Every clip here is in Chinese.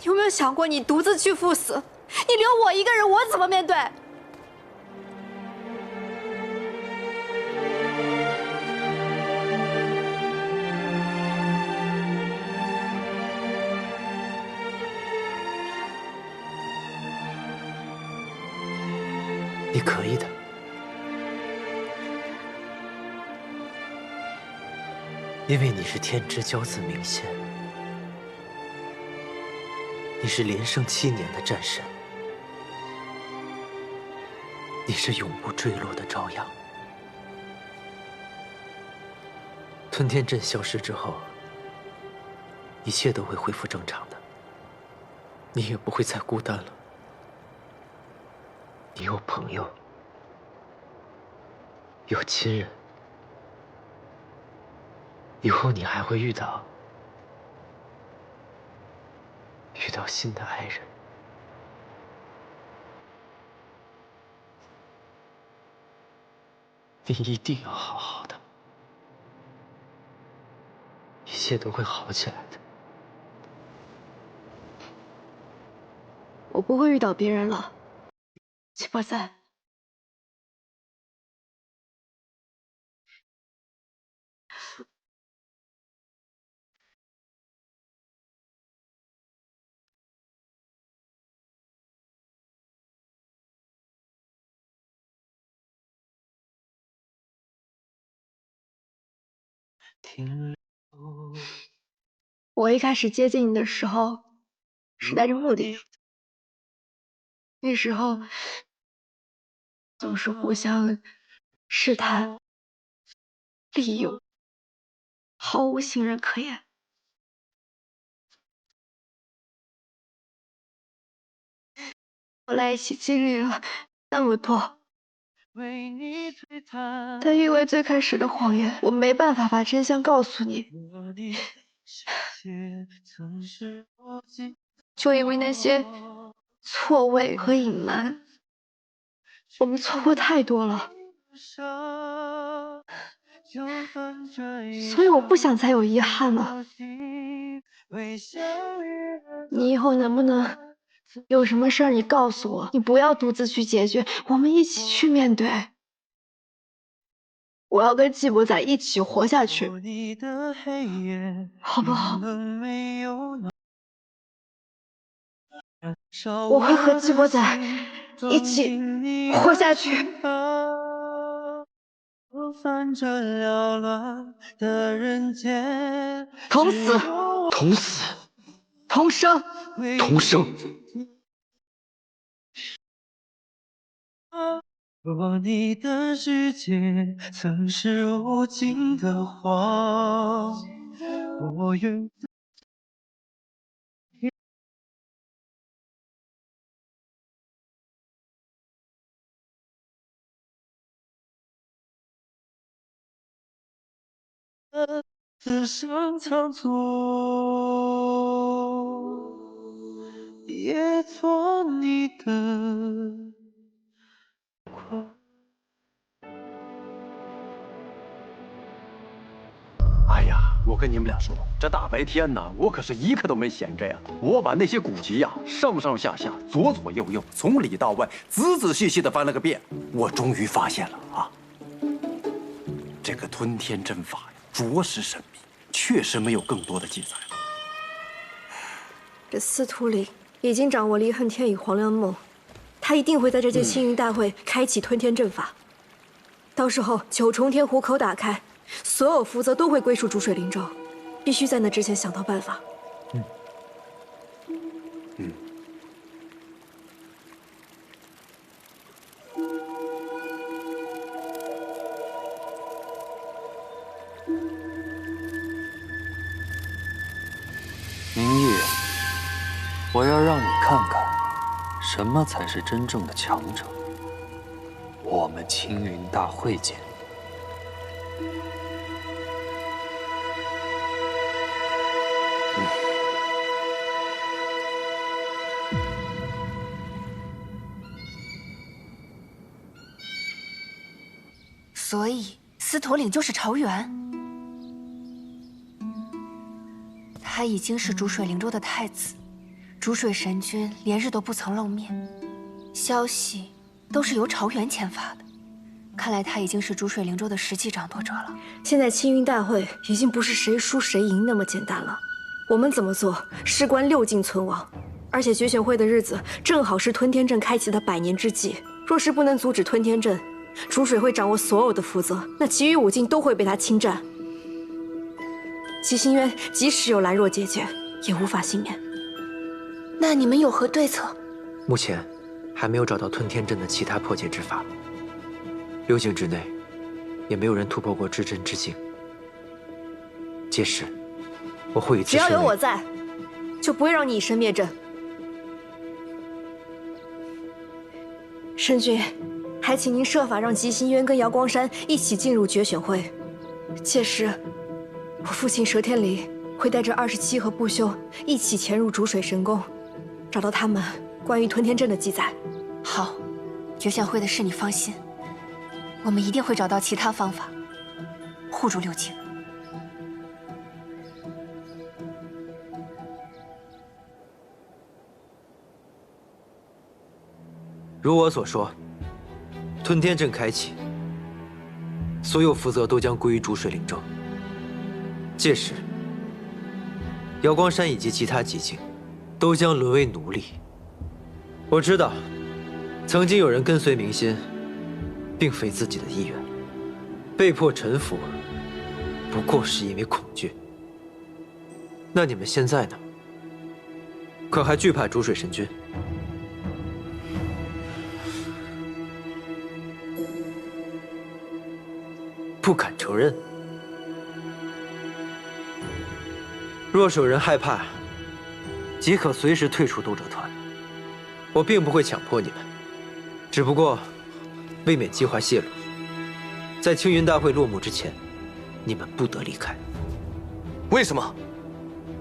你有没有想过，你独自去赴死，你留我一个人，我怎么面对？你可以的。因为你是天之骄子明宪，你是连胜7年的战神，你是永不坠落的朝阳。吞天阵消失之后，一切都会恢复正常的，你也不会再孤单了。你有朋友，有亲人，以后你还会遇到新的爱人。你一定要好好的，一切都会好起来的。我不会遇到别人了，季伯在。我一开始接近你的时候，是带着目的的。那时候总是互相试探、利用，毫无信任可言。后来一起经历了那么多，但因为最开始的谎言，我没办法把真相告诉你。就因为那些错位和隐瞒，我们错过太多了，所以我不想再有遗憾了。你以后能不能有什么事儿你告诉我，你不要独自去解决，我们一起去面对。我要跟季伯仔一起活下去，好不好？我会和季伯仔一起活下去。同死，同死，同生，同生。若你的世界曾是无尽的谎，我愿。此生仓促，也做你的。哎呀，我跟你们俩说，这大白天呢，我可是一刻都没闲着呀。我把那些古籍呀，上上下下、左左右右，从里到外，仔仔细细的翻了个遍。我终于发现了啊，这个吞天阵法呀，着实神秘，确实没有更多的记载了。这司徒令已经掌握离恨天与黄粱梦，他一定会在这届青云大会开启吞天阵法。到时候9重天虎口打开，所有福泽都会归属逐水灵州，必须在那之前想到办法。明月，我要让你看看，什么才是真正的强者。我们青云大会见。所以司徒令就是朝元，他已经是逐水灵州的太子，逐水神君连日都不曾露面，消息都是由朝元签发的。看来他已经是逐水灵州的实际掌舵者了。现在青云大会已经不是谁输谁赢那么简单了，我们怎么做事关6境存亡。而且决选会的日子正好是吞天阵开启的100年之际，若是不能阻止吞天阵，逐水会掌握所有的负责，那其余5境都会被他侵占。吉星渊即使有兰若解决，也无法幸免。那你们有何对策？目前还没有找到吞天阵的其他破解之法，6境之内也没有人突破过至真之境。届时，我会以只要有我在，就不会让你以身灭阵。圣君，还请您设法让吉星渊跟瑶光山一起进入决选会。届时，我父亲佘天离会带着27和不休一起潜入逐水神宫，找到他们关于吞天阵的记载。好，决选会的事你放心，我们一定会找到其他方法护住6境。如我所说，吞天阵开启，所有负责都将归于逐水灵州。届时，瑶光山以及其他几境都将沦为奴隶。我知道，曾经有人跟随明心，并非自己的意愿，被迫臣服，不过是因为恐惧。那你们现在呢？可还惧怕逐水神君？不敢承认。若是有人害怕，即可随时退出斗者团。我并不会强迫你们，只不过为免计划泄露，在青云大会落幕之前，你们不得离开。为什么？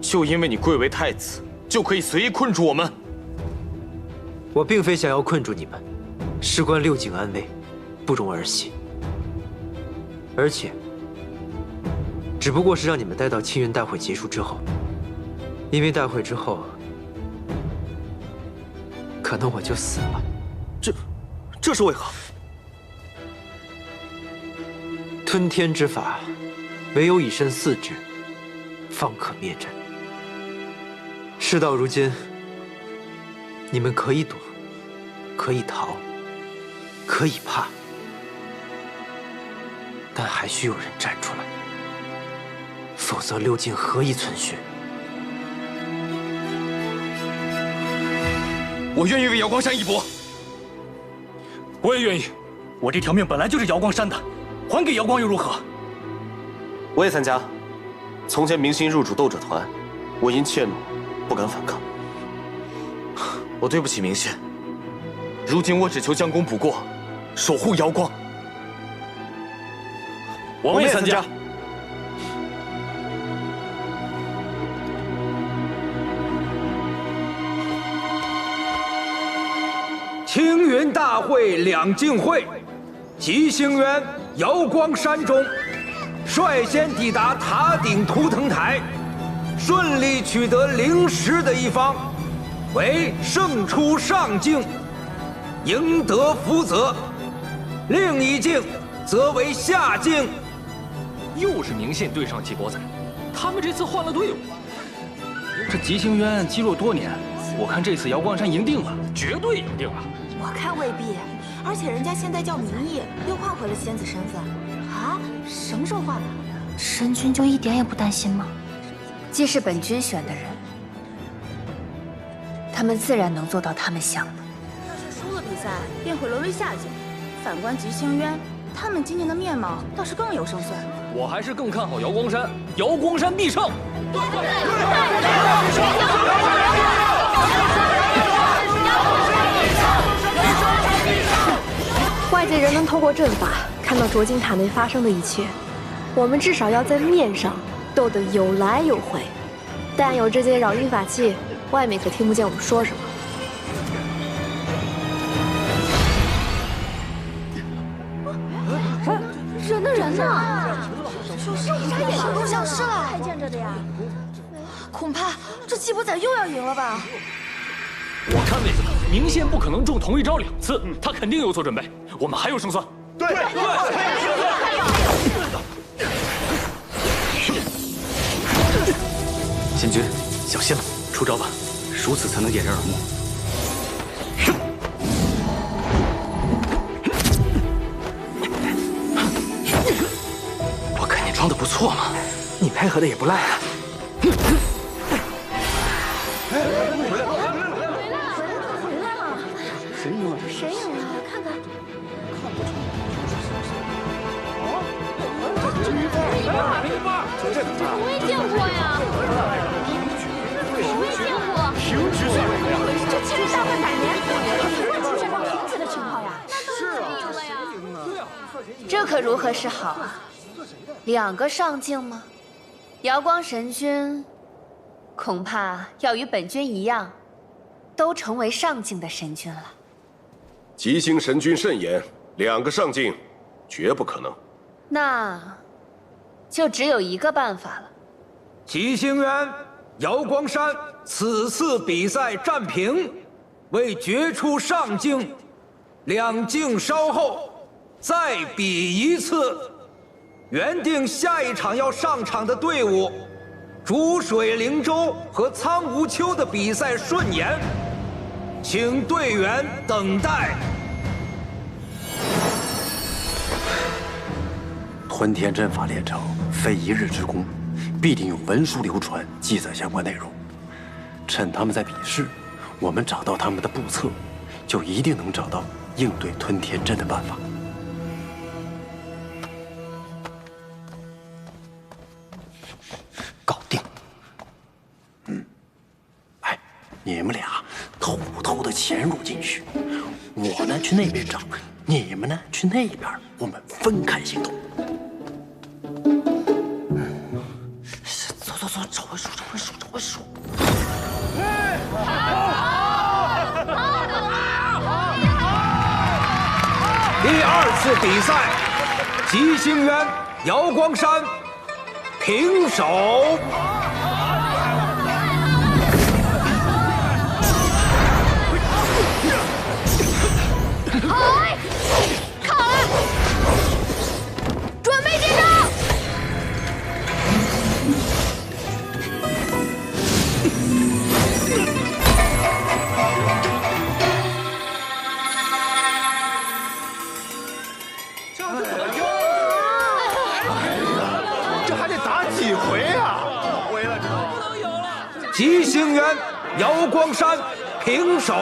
就因为你贵为太子，就可以随意困住我们？我并非想要困住你们，事关6境安危，不容儿戏。而且，只不过是让你们待到青云大会结束之后，因为大会之后，可能我就死了。这是为何？吞天之法，唯有以身饲之，方可灭阵。事到如今，你们可以躲，可以逃，可以怕。但还需有人站出来，否则6境何以存续？我愿意为瑶光山一搏。我也愿意，我这条命本来就是瑶光山的，还给瑶光又如何？我也参加。从前明心入主斗者团，我因怯懦不敢反抗，我对不起明心。如今我只求将功补过，守护瑶光。我们也参加。青云大会2境会，吉星渊、瑶光山中，率先抵达塔顶图腾台，顺利取得灵石的一方，为胜出上境，赢得福泽；另一境则为下境。又是明信对上纪伯仔，他们这次换了队伍。这吉星渊积弱多年，我看这次瑶光山赢定了，绝对赢定了。我看未必，而且人家现在叫明义，又换回了仙子身份。啊？什么时候换的？神君就一点也不担心吗？既是本君选的人，他们自然能做到他们想的。要是输了比赛，便会沦为下境。反观吉星渊，他们今年的面貌倒是更有胜算。我还是更看好瑶光山，瑶光山必胜。外界人能透过阵法看到卓金塔内发生的一切，我们至少要在面上斗得有来有回。但有这些扰音法器，外面可听不见我们说什么。人呢？人呢？啥眼睛都消失了，还见着的呀？恐怕这纪伯仔又要赢了吧？我看妹子明线不可能中同一招2次，她肯定有所准备。我们还有胜算。对，贤君，小心了，出招吧，如此才能掩人耳目。我看你装的不错嘛，你配合的也不赖啊。谁赢了？看看。我也见过呀，我也见过。停止算什么呀？这青云大会百年，不会出现上停止的情况呀。那当然赢了呀。这可如何是好啊？2个上镜吗？瑶光神君恐怕要与本君一样，都成为上镜的神君了。吉星神君慎言，2个上镜，绝不可能。那就只有一个办法了。吉星渊、瑶光山此次比赛战平，为决出上镜，2镜稍后再比一次。原定下一场要上场的队伍，逐水灵州和苍梧丘的比赛顺延，请队员等待。吞天阵法炼成，非一日之功，必定有文书流传记载相关内容。趁他们在比试，我们找到他们的簿册，就一定能找到应对吞天阵的办法。搞定。哎，你们俩偷偷的潜入进去，我呢去那边找，你们呢去那边，我们分开行动。走，找回书。第2次比赛，吉星渊、瑶光山平手。好，靠了，准备接招。这还得打几回啊？回了，吉星渊、瑶光山平手。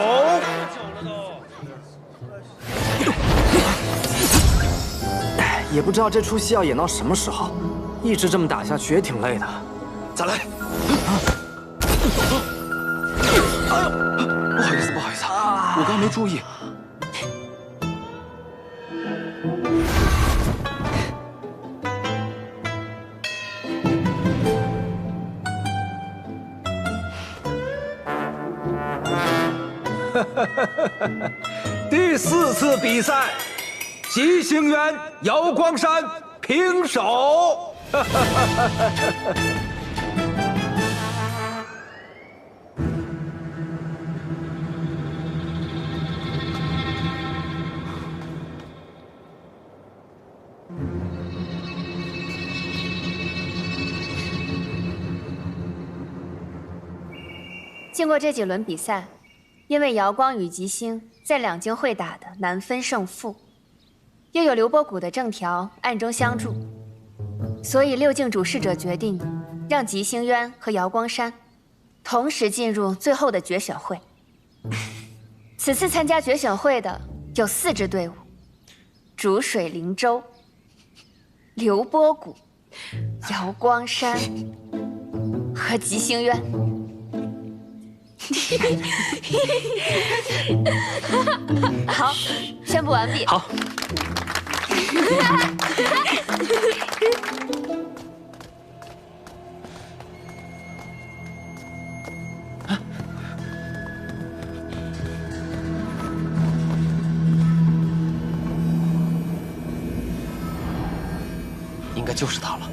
也不知道这出戏要演到什么时候，一直这么打下去也挺累的。再来。不好意思，我刚没注意。第4次比赛，吉星渊、瑶光山平手。经过这几轮比赛，因为瑶光与吉星在2镜会打的难分胜负，又有刘伯谷的正条暗中相助，所以6镜主事者决定让吉星渊和瑶光山同时进入最后的决选会。此次参加决选会的有4支队伍：逐水灵州、刘伯谷、瑶光山和吉星渊。好，宣布完毕。好。应该就是他了。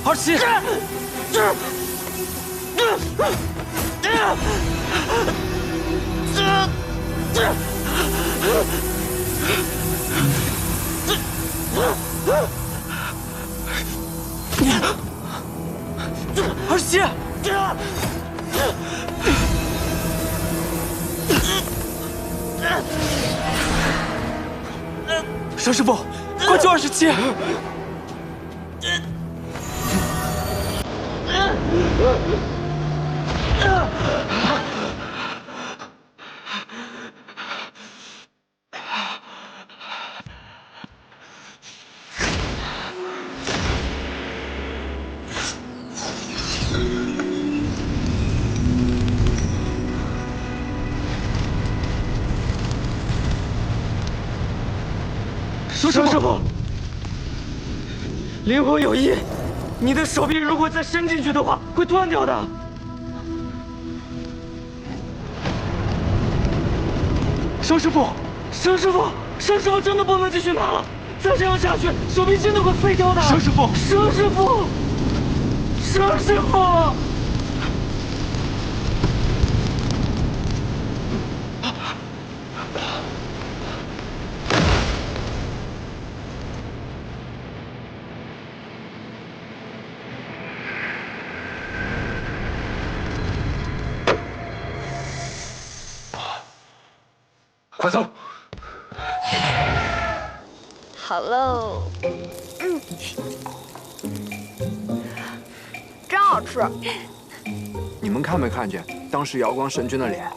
儿媳。儿媳，佘师傅，快救27！佘师傅，灵魂有异，你的手臂如果再伸进去的话，会断掉的。佘师傅，佘师傅，佘师傅真的不能继续拿了，再这样下去，手臂真的会废掉的。佘师傅，佘师傅，佘师傅。快走！好喽，真好吃。你们看没看见当时瑶光神君的脸？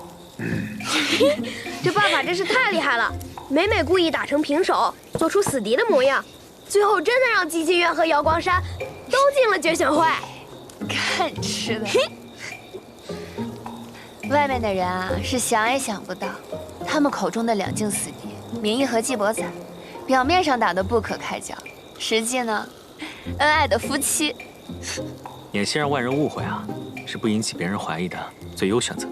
这办法真是太厉害了，每每故意打成平手，做出死敌的模样，最后真的让姬清渊和瑶光山都进了决选会。看吃的。外面的人啊，是想也想不到，他们口中的两境死敌明义和季伯载，表面上打得不可开交，实际呢，恩爱的夫妻。演戏让外人误会啊，是不引起别人怀疑的最优选择。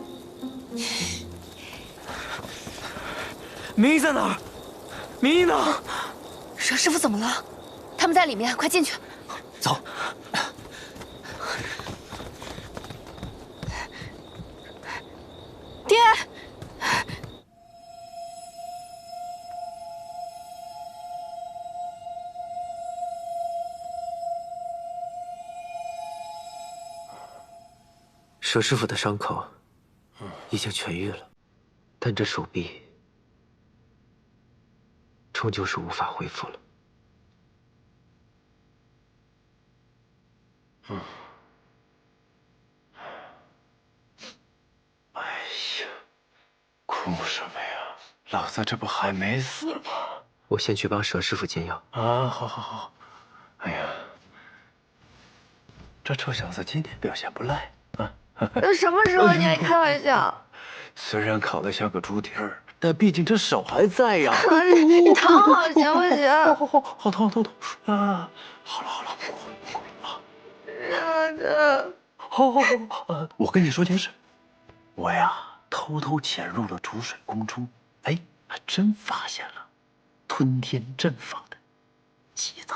明义在哪儿？明义呢？佘师傅怎么了？他们在里面，快进去。走。爹。佘师傅的伤口已经痊愈了，但这手臂终究是无法恢复了。哎呀，哭什么呀？老子这不还没死吗？我先去帮佘师傅煎药。啊，好好好。哎呀，这臭小子今天表现不赖啊！什么时候你还开玩笑？虽然烤得像个猪蹄儿，但毕竟这手还在呀。你躺好行不行？好痛，好痛啊！好了好了，让着。好，我跟你说件事，我呀偷偷潜入了逐水宫中，哎，还真发现了吞天阵法的奇才，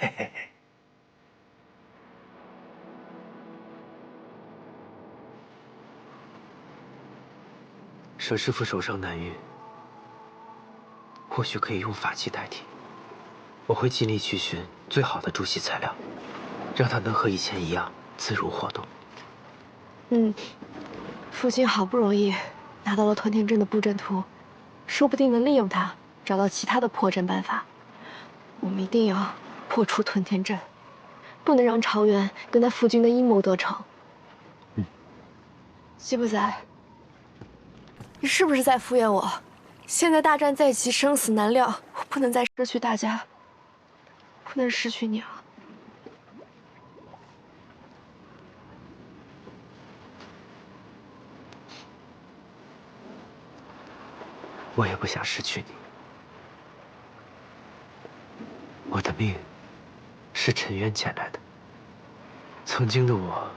嘿嘿嘿。佘师傅手上难愈，或许可以用法器代替。我会尽力去寻最好的筑系材料，让他能和以前一样自如活动。父亲好不容易拿到了吞天阵的布阵图，说不定能利用它找到其他的破阵办法。我们一定要破除吞天阵，不能让朝元跟他父君的阴谋得逞。季伯载，你是不是在敷衍我？现在大战在即，生死难料，我不能再失去大家，不能失去你啊！我也不想失去你。我的命是陈渊捡来的。曾经的我，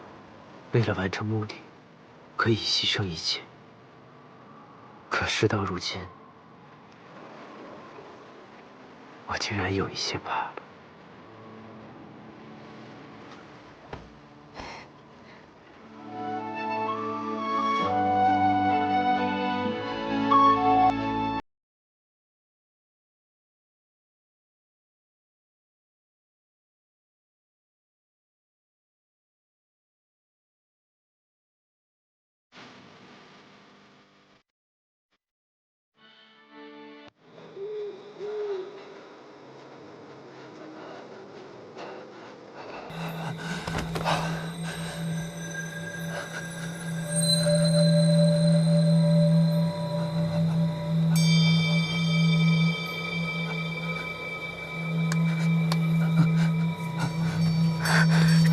为了完成目的，可以牺牲一切。可事到如今，我竟然有一些怕了。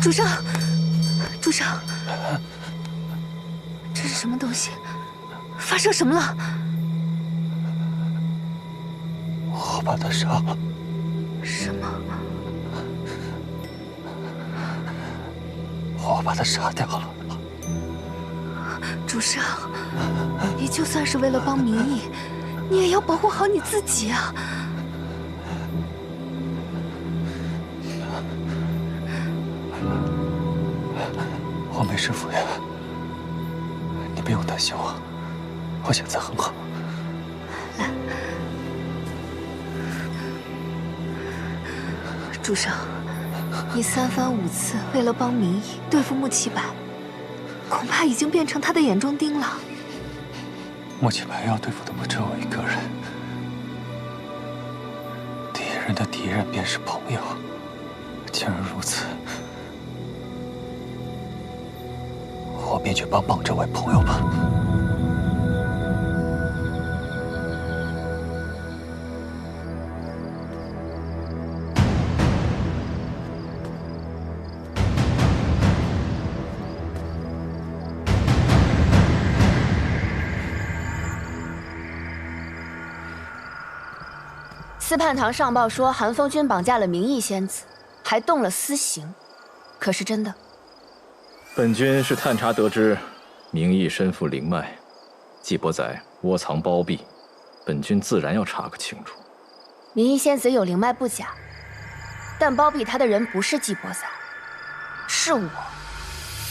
主上，主上，这是什么东西？发生什么了？我把他杀了。什么？我把他杀掉了。主上，你就算是为了帮民意，你也要保护好你自己啊！我没事，傅远，你不用担心我，我现在很好。来，主上，你3番5次为了帮民意对付穆启柏，恐怕已经变成他的眼中钉了。穆启柏要对付的不只有我一个人，敌人的敌人便是朋友。既然如此，我便去帮帮这位朋友吧。司叛堂上报说，韩风君绑架了明义仙子，还动了私刑，可是真的？本君是探查得知，明义身负灵脉，季伯载窝藏包庇，本君自然要查个清楚。明义仙子有灵脉不假，但包庇他的人不是季伯载，是我。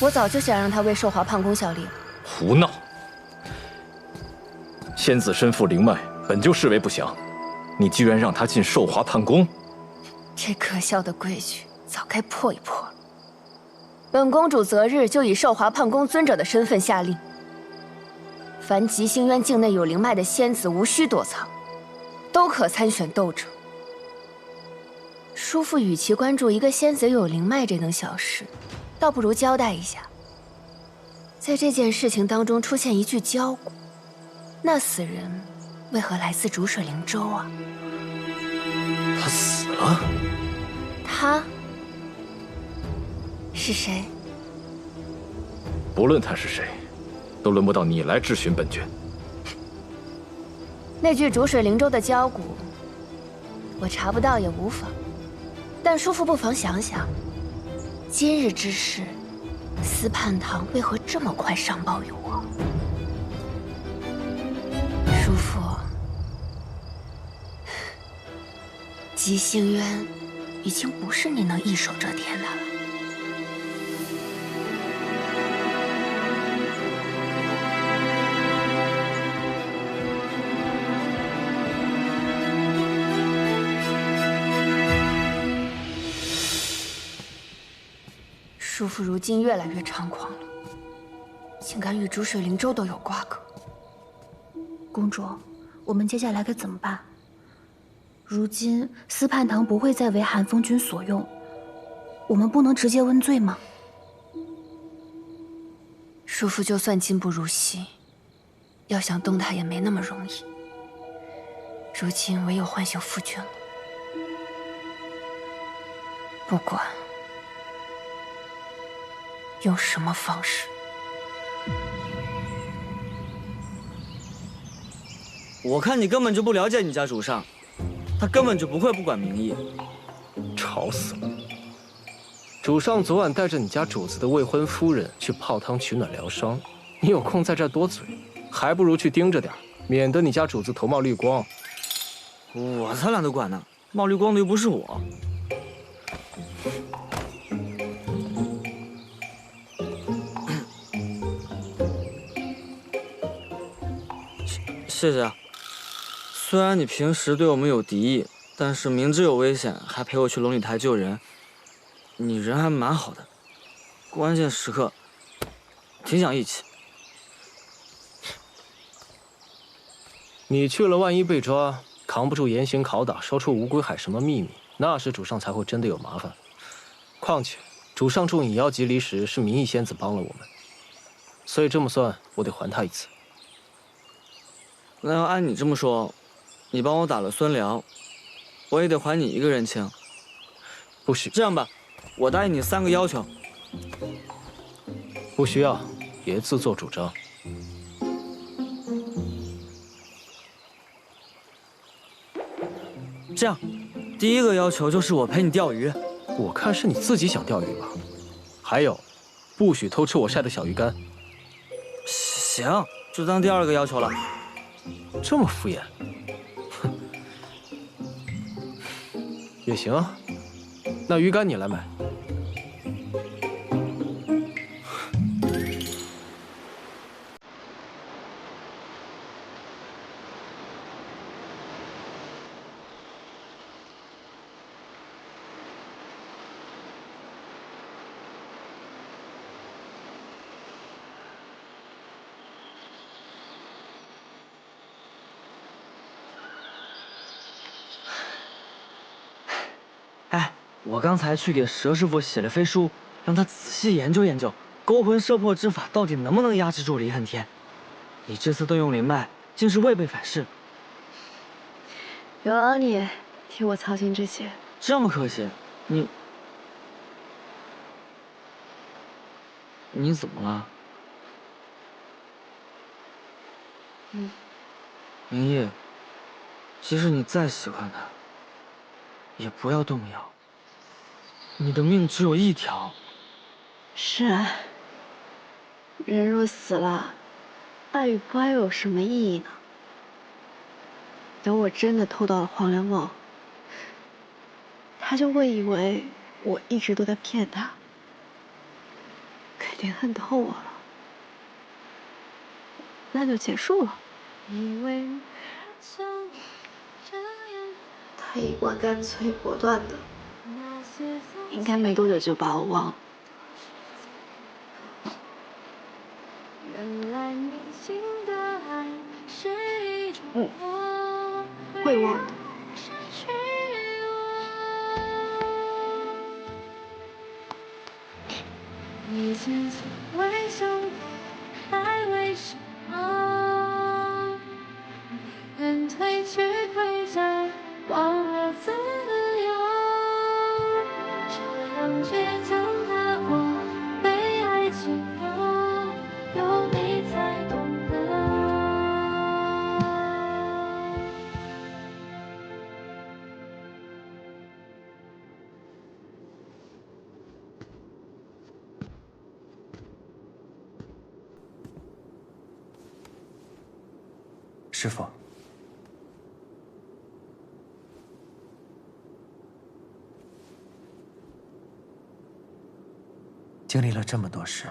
我早就想让他为寿华叛宫效力了。胡闹！仙子身负灵脉，本就视为不祥。你居然让他进寿华叛宫，这可笑的规矩早该破一破了。本公主择日就以寿华叛宫尊者的身份下令，凡极星渊境内有灵脉的仙子，无需躲藏，都可参选斗者。叔父与其关注一个仙子有灵脉这等小事，倒不如交代一下，在这件事情当中出现一具焦骨，那死人为何来自逐水灵州啊？他死了？他是谁？不论他是谁，都轮不到你来质询本君。那具逐水灵州的焦骨，我查不到也无妨。但叔父不妨想想，今日之事，司叛堂为何这么快上报于我？叔父，极星渊已经不是你能一手遮天的了。叔父如今越来越猖狂了，竟敢与逐水灵州都有瓜葛。公主，我们接下来该怎么办？如今司叛堂不会再为韩风君所用，我们不能直接问罪吗？叔父就算进步如昔，要想动他也没那么容易。如今唯有唤醒夫君了。不管用什么方式，我看你根本就不了解你家主上，他根本就不会不管民意。吵死了！主上昨晚带着你家主子的未婚夫人去泡汤取暖疗伤，你有空在这多嘴，还不如去盯着点，免得你家主子头冒绿光。我才懒得管呢，冒绿光的又不是我。谢谢啊。虽然你平时对我们有敌意，但是明知有危险还陪我去龙女台救人，你人还蛮好的。关键时刻挺讲义气。你去了，万一被抓，扛不住严刑拷打，说出无归海什么秘密，那时主上才会真的有麻烦。况且主上助你妖极离时，是明义仙子帮了我们，所以这么算，我得还他一次。那要按你这么说，你帮我打了孙辽，我也得还你一个人情。不许！这样吧，我答应你3个要求。不需要，别自作主张。这样，第一个要求就是我陪你钓鱼。我看是你自己想钓鱼吧？还有，不许偷吃我晒的小鱼干。行，就当第二个要求了。这么敷衍？哼，也行。那鱼干你来买。哎，我刚才去给佘师傅写了飞书，让他仔细研究研究勾魂摄魄之法到底能不能压制住李恨天。你这次动用灵脉，竟是未备反噬。有劳你替我操心这些。这么可惜，你怎么了？明夜，即使你再喜欢他，也不要动摇。你的命只有一条。是啊，人若死了，爱与不爱又有什么意义呢？等我真的偷到了黄粱梦，他就会以为我一直都在骗他，肯定恨透我了，那就结束了。他一贯干脆果断的，应该没多久就把我忘了。会忘的。你是为什么？爱为什么？愿褪去盔甲，忘了自由。这样倔强的我，被爱侵入，有你才懂得。师父，经历了这么多事，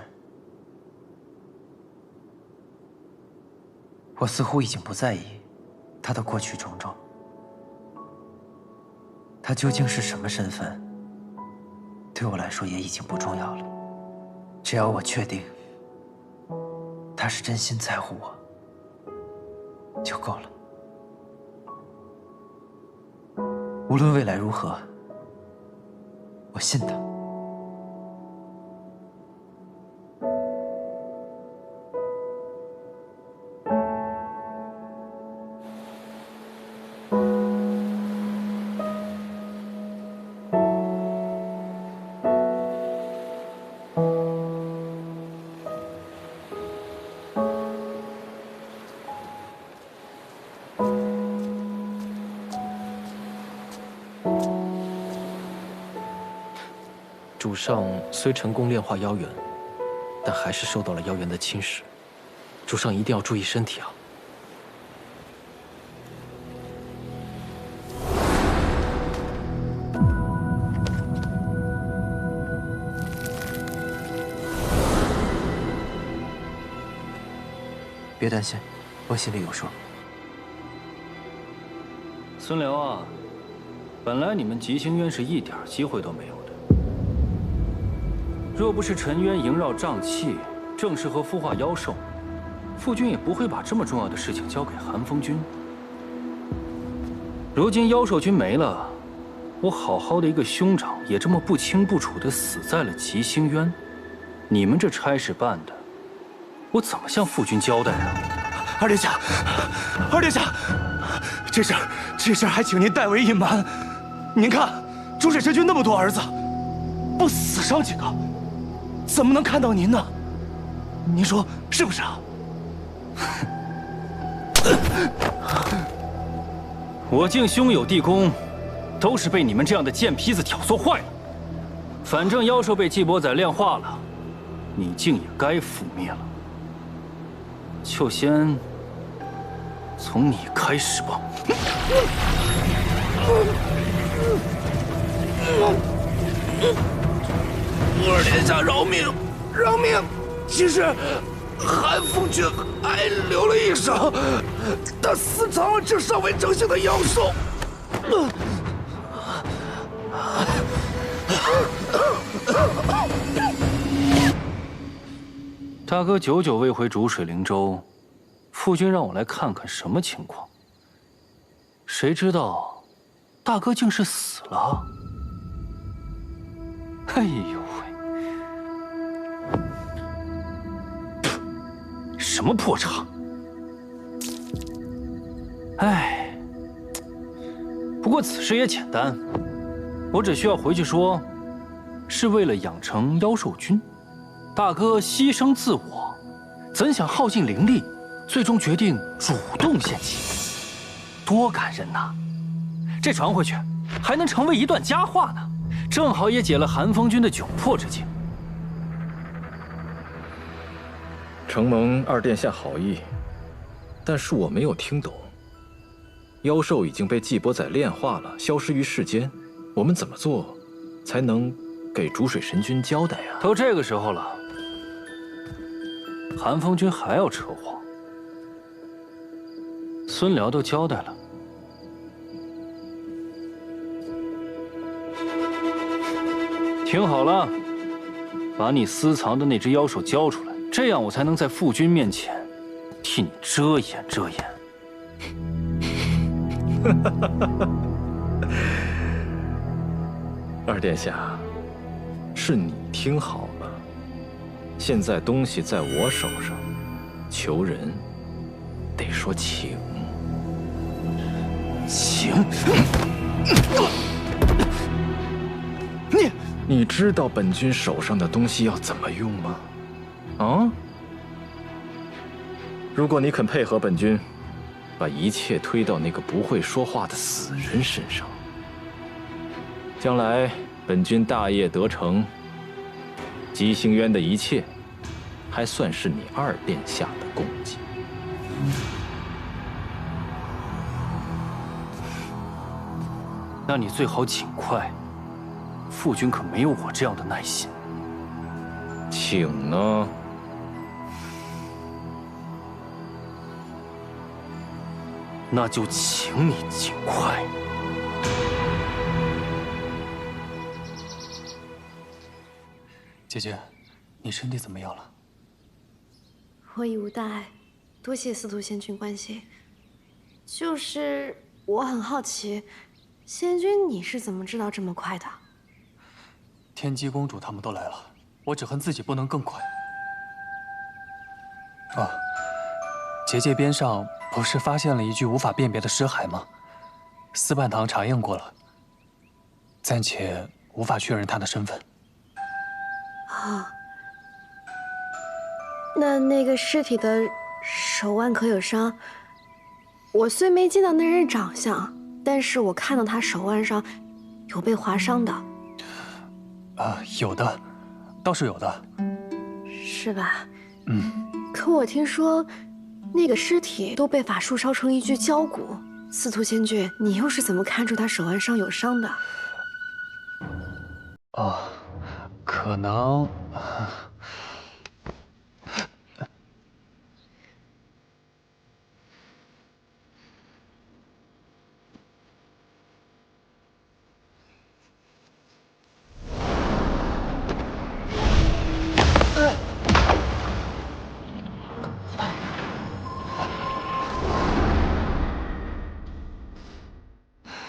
我似乎已经不在意他的过去种种。他究竟是什么身份，对我来说也已经不重要了。只要我确定他是真心在乎我，就够了。无论未来如何，我信他。主上虽成功炼化妖元，但还是受到了妖元的侵蚀。主上一定要注意身体啊！别担心，我心里有数。孙辽啊，本来你们吉星渊是一点机会都没有的。若不是陈渊萦绕瘴气，正适合孵化妖兽，傅君也不会把这么重要的事情交给寒风君。如今妖兽军没了，我好好的一个兄长也这么不清不楚的死在了吉星渊，你们这差事办的，我怎么向傅君交代啊？二殿下，二殿下，这事儿还请您代为隐瞒。您看，朱水神君那么多儿子，不死伤几个，怎么能看到您呢？您说是不是啊？我竟兄友弟恭，都是被你们这样的贱坯子挑唆坏了。反正妖兽被季伯宰炼化了，你竟也该覆灭了。就先从你开始吧。二殿下饶命，饶命！其实韩风君还留了一手，他私藏了这尚未成型的妖兽。大哥久久未回逐水灵州，父君让我来看看什么情况。谁知道，大哥竟是死了。哎呦喂，什么破场！哎，不过此事也简单，我只需要回去说，是为了养成妖兽君。大哥牺牲自我，怎想耗尽灵力，最终决定主动献祭，多感人呐！这传回去，还能成为一段佳话呢，正好也解了韩风君的窘迫之境。承蒙二殿下好意，但是我没有听懂。妖兽已经被季伯宰炼化了，消失于世间，我们怎么做，才能给逐水神君交代啊？都这个时候了，韩风君还要扯谎？孙辽都交代了。听好了，把你私藏的那只妖兽交出来，这样我才能在父君面前替你遮掩遮掩。二殿下，是你听好了，现在东西在我手上，求人得说请。请？你知道本君手上的东西要怎么用吗？啊？如果你肯配合本君，把一切推到那个不会说话的死人身上，将来本君大业得成，吉星渊的一切，还算是你二殿下的功绩。那你最好尽快。父君可没有我这样的耐心。请呢？那就请你尽快。姐姐，你身体怎么样了？我已无大碍，多谢司徒仙君关心。就是我很好奇，仙君你是怎么知道这么快的？天机公主他们都来了，我只恨自己不能更快。啊，结界边上不是发现了一具无法辨别的尸骸吗？司办堂查验过了，暂且无法确认他的身份。啊，那个尸体的手腕可有伤？我虽没见到那人长相，但是我看到他手腕上有被划伤的。有的，倒是有的。是吧？嗯。可我听说，那个尸体都被法术烧成一具焦骨。司徒仙君，你又是怎么看出他手腕上有伤的？可能。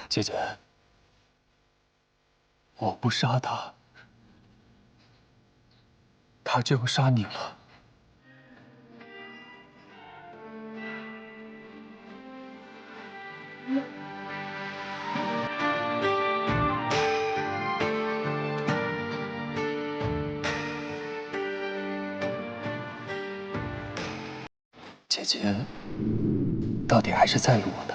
姐姐，我不杀他，他就杀你了。姐到底还是在意我的。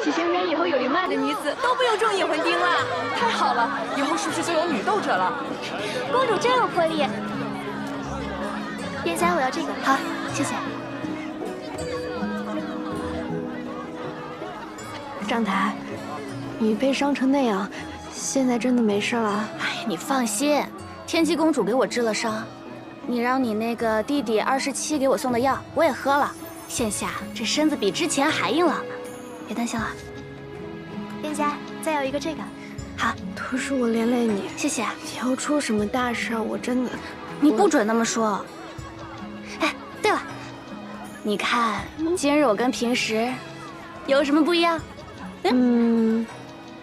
七星园以后有灵脉的女子都不用中引魂钉了，太好了！以后是不是就有女斗者了？公主真有魄力。殿下，我要这个。好，谢谢。张台，你被伤成那样，现在真的没事了？哎，你放心，天机公主给我治了伤，你让你那个弟弟27给我送的药，我也喝了，现下这身子比之前还硬朗呢。别担心了。殿下，再要一个这个。好，都是我连累你，谢谢。以后出什么大事，我真的……你不准那么说。哎，对了，你看今日我跟平时有什么不一样？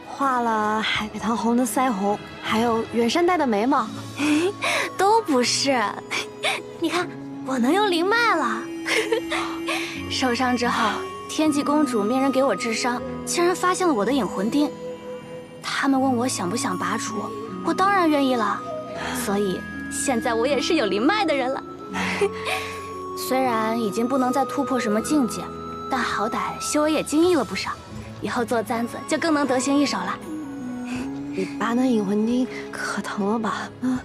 画了海棠红的腮红，还有远山黛的眉毛，都不是。你看，我能用灵脉了。受伤之后，天际公主命人给我治伤，竟然发现了我的引魂钉。他们问我想不想拔除，我当然愿意了。所以现在我也是有灵脉的人了。虽然已经不能再突破什么境界，但好歹修为也精益了不少。以后做簪子就更能得心应手了。你拔那引魂钉可疼了吧？啊！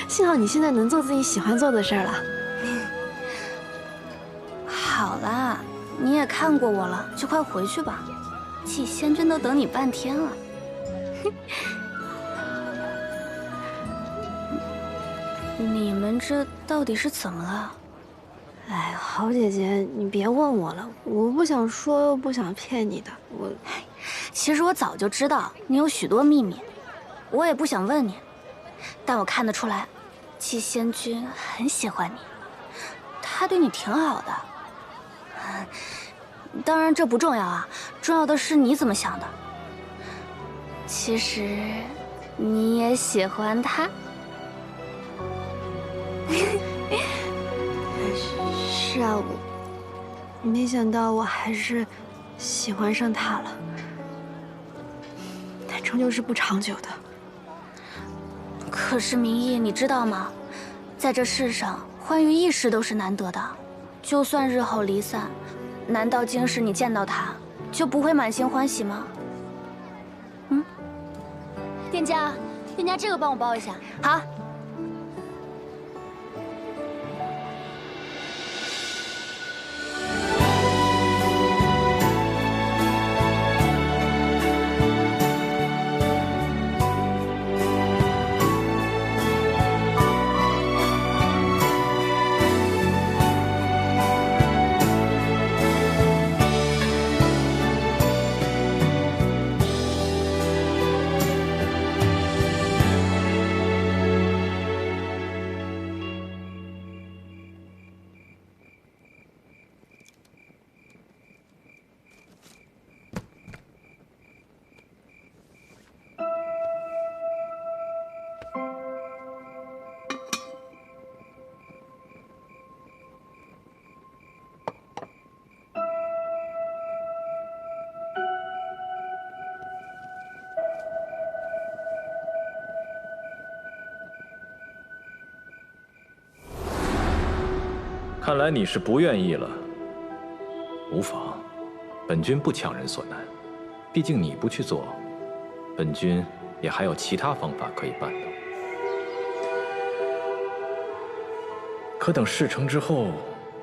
幸好你现在能做自己喜欢做的事儿了。好啦，你也看过我了，就快回去吧。季仙君都等你半天了。你们这到底是怎么了？哎，好姐姐，你别问我了，我不想说，又不想骗你的。其实我早就知道你有许多秘密，我也不想问你，但我看得出来，季仙君很喜欢你，他对你挺好的。当然这不重要啊，重要的是你怎么想的。其实，你也喜欢他。是啊，我没想到我还是喜欢上他了，但终究是不长久的。可是明义，你知道吗？在这世上，欢愉一时都是难得的，就算日后离散，难道今时你见到他就不会满心欢喜吗？店家，这个帮我包一下。好。看来你是不愿意了。无妨，本君不强人所难。毕竟你不去做，本君也还有其他方法可以办的。可等事成之后，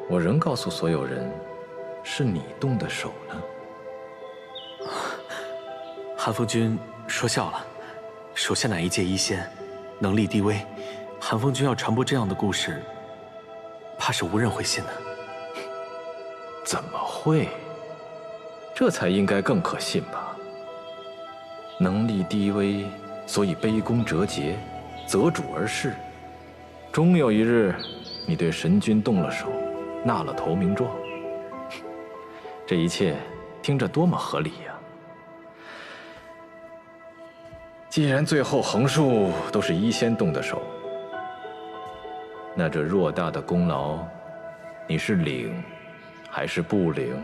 我仍告诉所有人，是你动的手呢。韩风君说笑了，手下乃一介医仙，能力低微。韩风君要传播这样的故事，怕是无人会信的。怎么会？这才应该更可信吧？能力低微，所以卑躬折节，择主而事。终有一日，你对神君动了手，纳了投名状。这一切听着多么合理呀！既然最后横竖都是医仙动的手，那这偌大的功劳，你是领还是不领？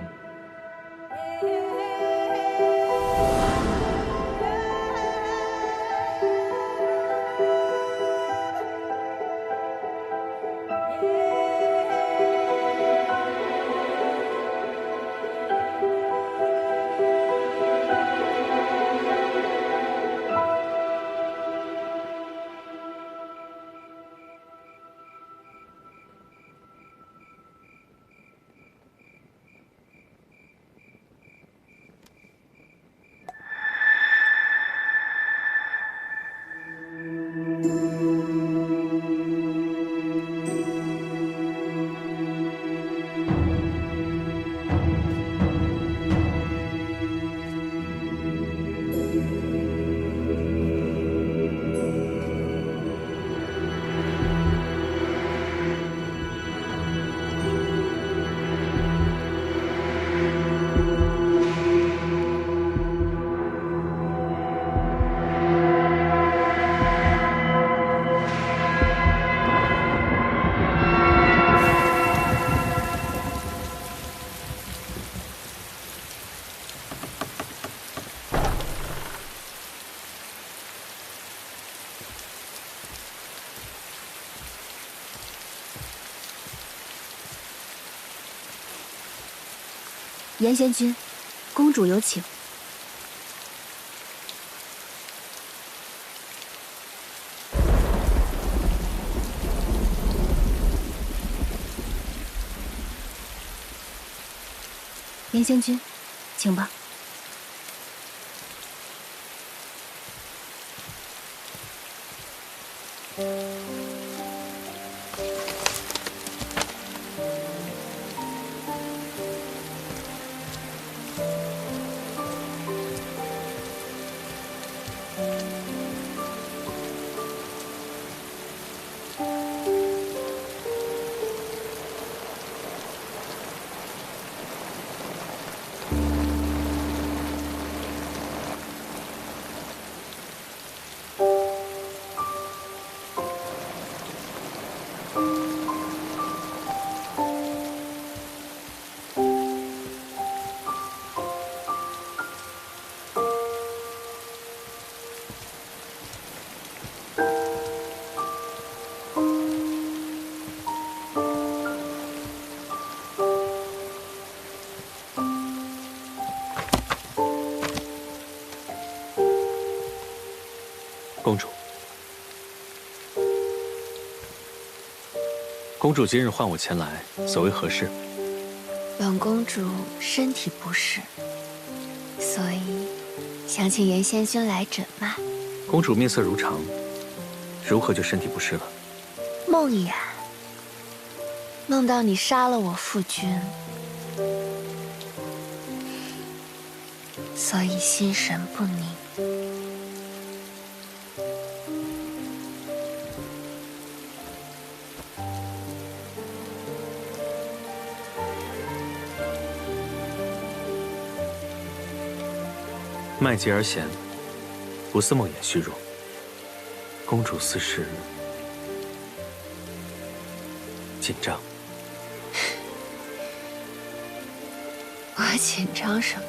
严贤君，公主有请。严贤君，请吧。公主，公主今日唤我前来，所为何事？本公主身体不适，所以想请严仙君来诊脉。公主面色如常，如何就身体不适了？梦魇，梦到你杀了我父君，所以心神不宁。脉急而弦，不似梦魇虚弱。公主似是紧张。我紧张什么？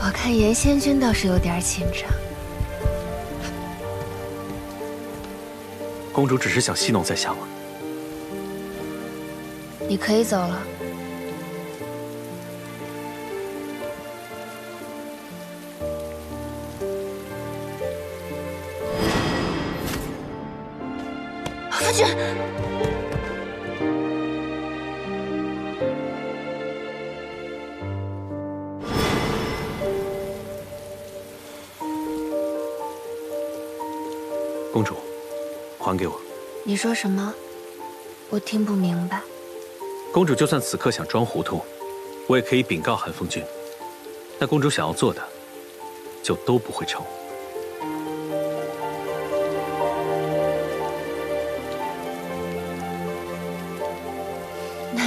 我看严仙君倒是有点紧张。公主只是想戏弄在下吗？你可以走了。夫君。公主，还给我。你说什么？我听不明白。公主就算此刻想装糊涂，我也可以禀告寒风君。但公主想要做的，就都不会成。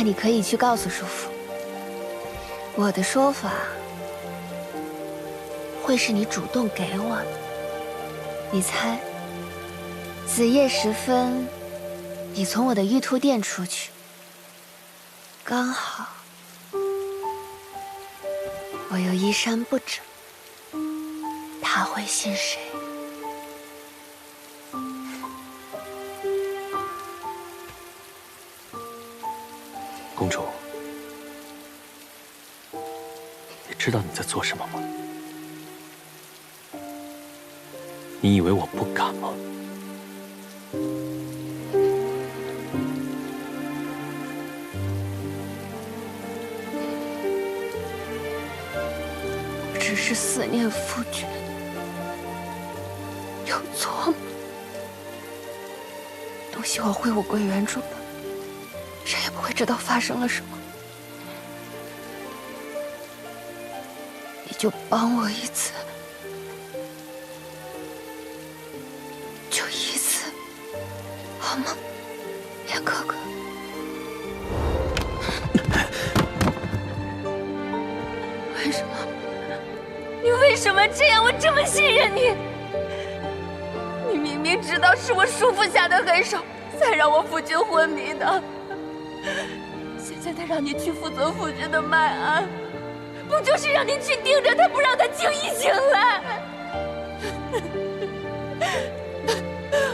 你可以去告诉叔父，我的说法会是你主动给我的。你猜，子夜时分，你从我的玉兔殿出去，刚好我又衣衫不整，他会信谁？公主，你知道你在做什么吗？你以为我不敢吗？我只是思念夫君，有错吗？东西我会物归原主的。谁也不会知道发生了什么，你就帮我一次，就一次，好吗，严哥哥？为什么？你为什么这样？我这么信任你，你明明知道是我叔父下的狠手，才让我夫君昏迷的。现在他让你去负责夫君的脉安，不就是让你去盯着他，不让他轻易醒来？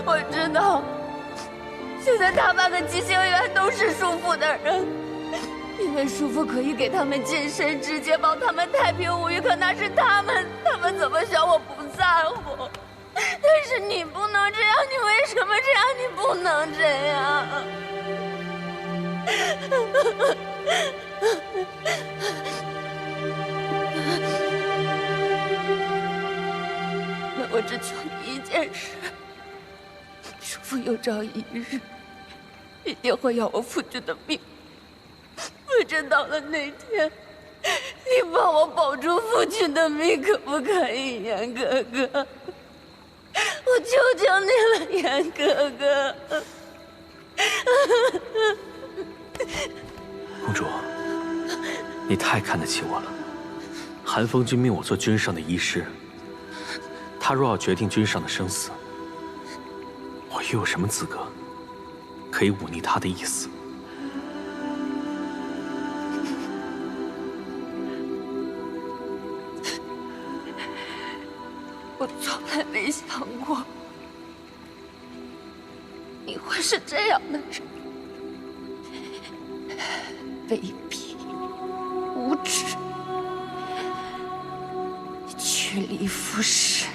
我知道，现在大半个吉星园都是叔父的人，因为叔父可以给他们近身，直接保他们太平无虞。可那是他们怎么想我不在乎？但是你不能这样，你为什么这样？你不能这样。那我只求你一件事，叔父有朝一日一定会要我夫君的命。反正到了那天，你帮我保住夫君的命，可不可以，严哥哥？我求求你了，严哥哥。公主，你太看得起我了。寒风君命我做君上的医师，他若要决定君上的生死，我又有什么资格可以忤逆他的意思？我从来没想过你会是这样的人，卑鄙无耻，趋利附势，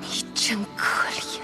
你真可怜。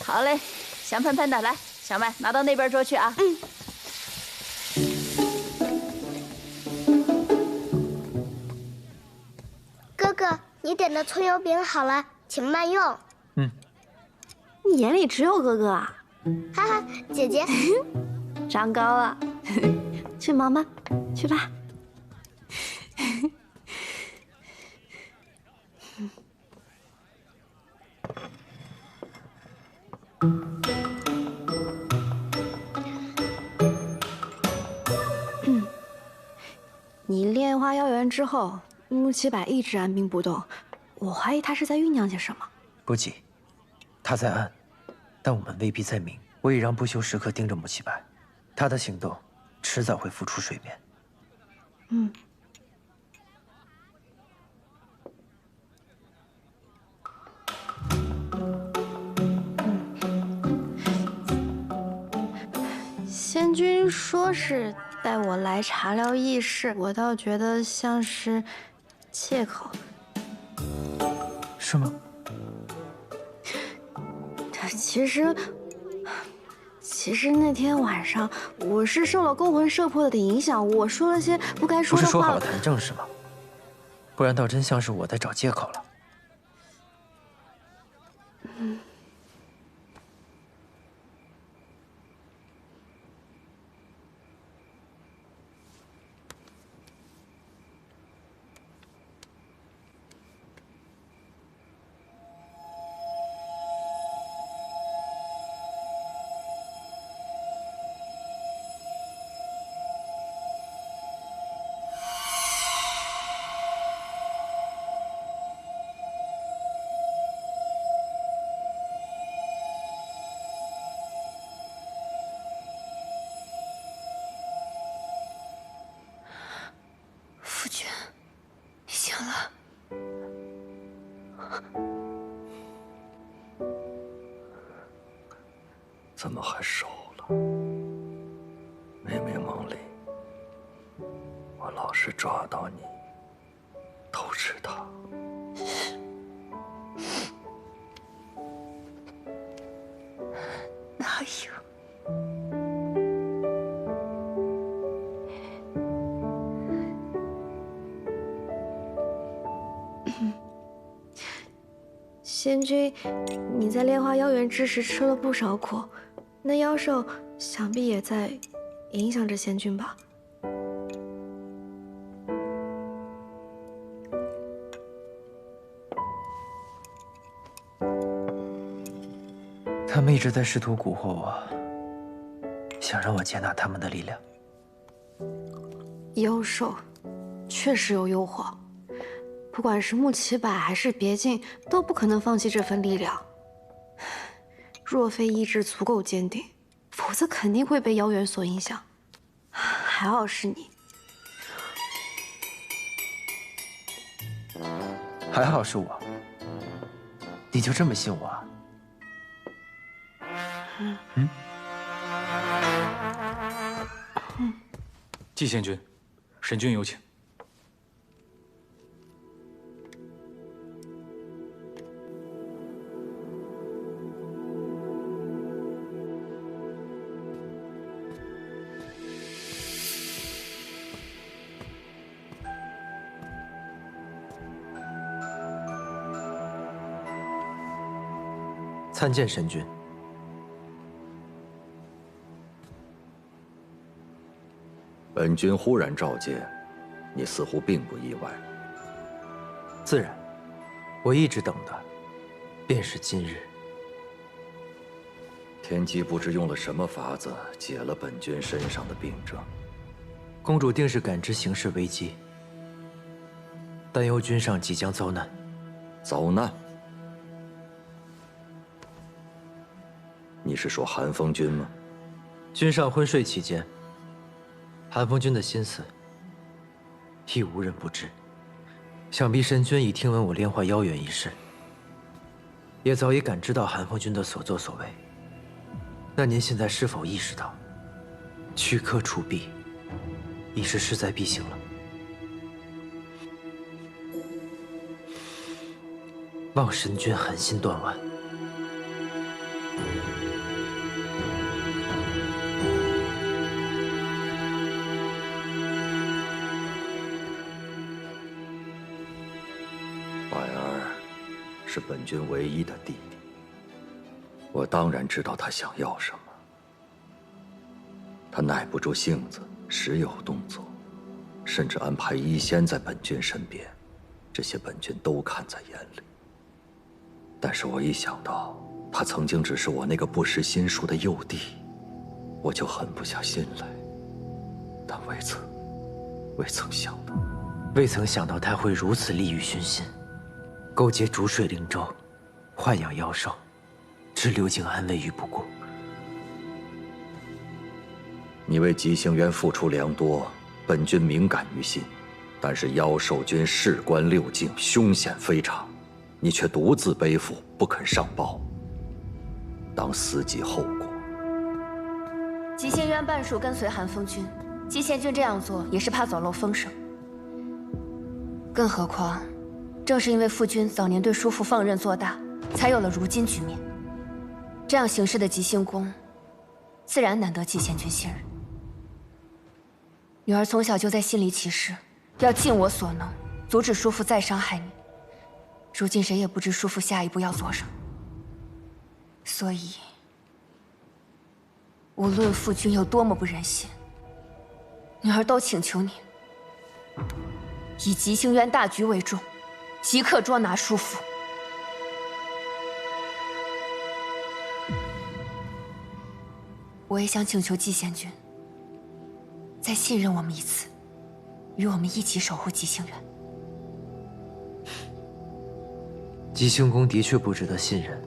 好嘞，香喷喷的，来，小麦拿到那边桌去啊。哥哥，你点的葱油饼好了，请慢用。你眼里只有哥哥啊？哈哈，姐姐长高了，去忙吧，去吧。你炼化妖元之后，穆奇柏一直按兵不动，我怀疑他是在酝酿些什么。不急，他在暗，但我们未必在明。我已让不朽时刻盯着穆奇柏，他的行动迟早会浮出水面。嗯。仙君说是带我来查疗议事，我倒觉得像是借口。是吗？其实那天晚上我是受了勾魂摄魄的影响，我说了些不该说的话。不是说好了谈正事吗？不然倒真像是我在找借口了。嗯。夫君，醒了。怎么还熟了？明明梦里，我老是抓到你偷吃它。哪有？仙君，你在炼化妖元之时吃了不少苦，那妖兽想必也在影响着仙君吧？他们一直在试图蛊惑我，想让我接纳他们的力量。妖兽确实有诱惑，不管是穆奇柏还是别境，都不可能放弃这份力量。若非意志足够坚定，否则肯定会被妖元所影响。还好是你，还好是我，你就这么信我啊？季仙君，神君有请。参见神君。本君忽然召见，你似乎并不意外。自然，我一直等的，便是今日。天机不知用了什么法子解了本君身上的病症。公主定是感知形势危机，担忧君上即将遭难。遭难？你是说寒风君吗？君上昏睡期间，寒风君的心思亦无人不知。想必神君已听闻我炼化妖元一事，也早已感知到寒风君的所作所为。那您现在是否意识到，驱客除弊已是势在必行了？望神君狠心断腕。婉儿是本君唯一的弟弟，我当然知道他想要什么。他耐不住性子，时有动作，甚至安排医仙在本君身边，这些本君都看在眼里。但是我一想到他曾经只是我那个不识心术的幼弟，我就狠不下心来。但为此，未曾想到他会如此利欲熏心，勾结逐水灵州，豢养妖兽，置刘敬安危于不顾。你为吉星渊付出良多，本君敏感于心。但是妖兽军事关六境，凶险非常，你却独自背负，不肯上报，当思及后果。吉星渊半数跟随韩风君，吉贤君这样做也是怕走漏风声。更何况，正是因为父君早年对叔父放任做大，才有了如今局面。这样行事的吉星宫，自然难得吉贤君信任。女儿从小就在心里起誓，要尽我所能，阻止叔父再伤害你。如今谁也不知叔父下一步要做什么，所以，无论父君有多么不忍心，女儿都请求你，以吉星渊大局为重，即刻捉拿叔父。我也想请求季贤君，再信任我们一次，与我们一起守护吉星渊。吉星宫的确不值得信任，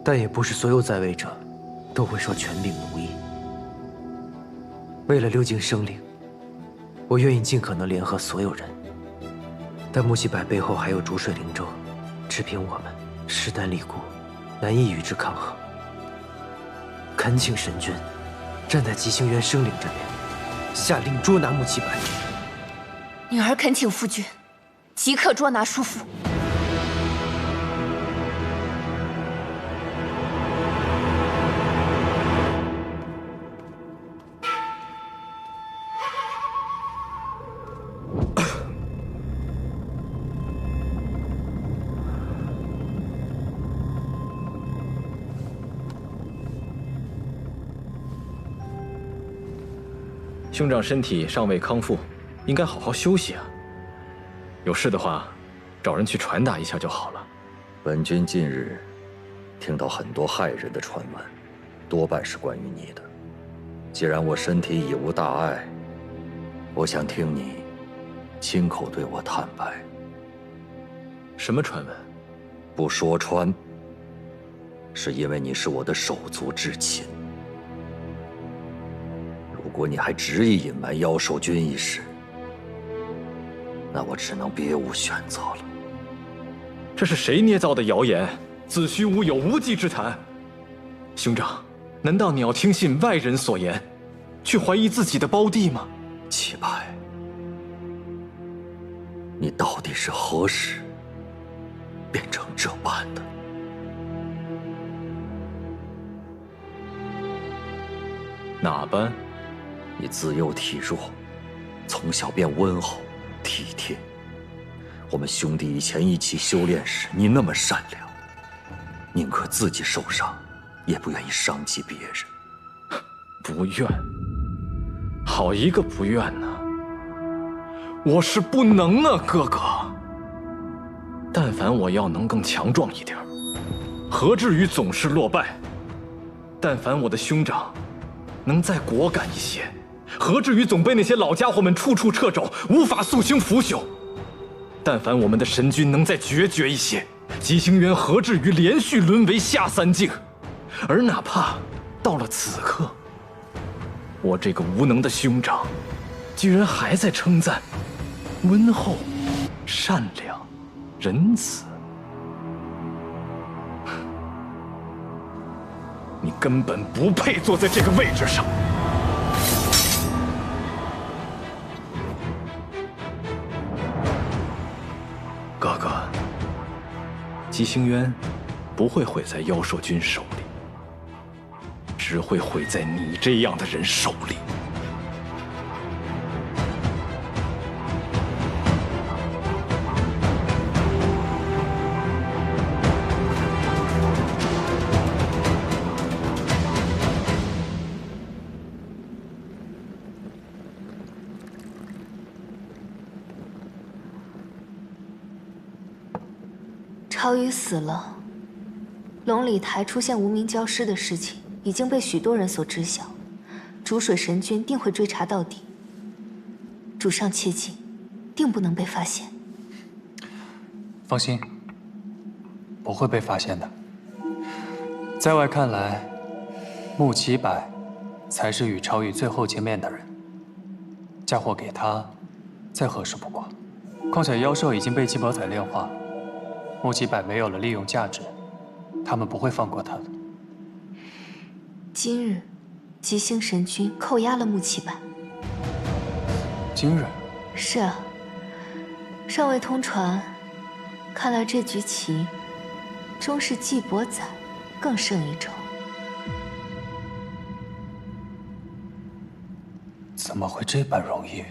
但也不是所有在位者都会受权柄奴役。为了六境生灵，我愿意尽可能联合所有人，但木西柏背后还有逐水灵州，只凭我们势单力孤，难以与之抗衡。恳请神君站在吉星渊生灵这边，下令捉拿木西柏。女儿恳请父君即刻捉拿叔父。兄长身体尚未康复，应该好好休息啊。有事的话，找人去传达一下就好了。本君近日听到很多骇人的传闻，多半是关于你的。既然我身体已无大碍，我想听你亲口对我坦白。什么传闻？不说穿，是因为你是我的手足至亲。如果你还执意隐瞒妖兽军一事，那我只能别无选择了。这是谁捏造的谣言？子虚乌有，无稽之谈。兄长，难道你要听信外人所言，去怀疑自己的胞弟吗？齐白，你到底是何时变成这般的？哪般？你自幼体弱，从小便温厚体贴。我们兄弟以前一起修炼时，你那么善良，宁可自己受伤，也不愿意伤及别人。不愿？好一个不愿呢！我是不能啊，哥哥。但凡我要能更强壮一点，何至于总是落败？但凡我的兄长能再果敢一些，何至于总被那些老家伙们处处掣肘，无法肃清腐朽？但凡我们的神君能再决绝一些，吉星渊何至于连续沦为下三境？而哪怕到了此刻，我这个无能的兄长，居然还在称赞温厚、善良、仁慈，你根本不配坐在这个位置上。哥哥，吉星渊不会毁在妖兽军手里，只会毁在你这样的人手里。朝宇死了，龙礼台出现无名教师的事情已经被许多人所知晓，逐水神君定会追查到底。主上切记，定不能被发现。放心，不会被发现的。在外看来，穆启柏才是与朝宇最后见面的人。嫁祸给他，再合适不过。况且妖兽已经被季伯宰炼化，穆启柏没有了利用价值，他们不会放过他的。今日，吉星神君扣押了穆启柏。今日？是啊，尚未通传。看来这局棋，终是季伯宰更胜一筹。怎么会这般容易？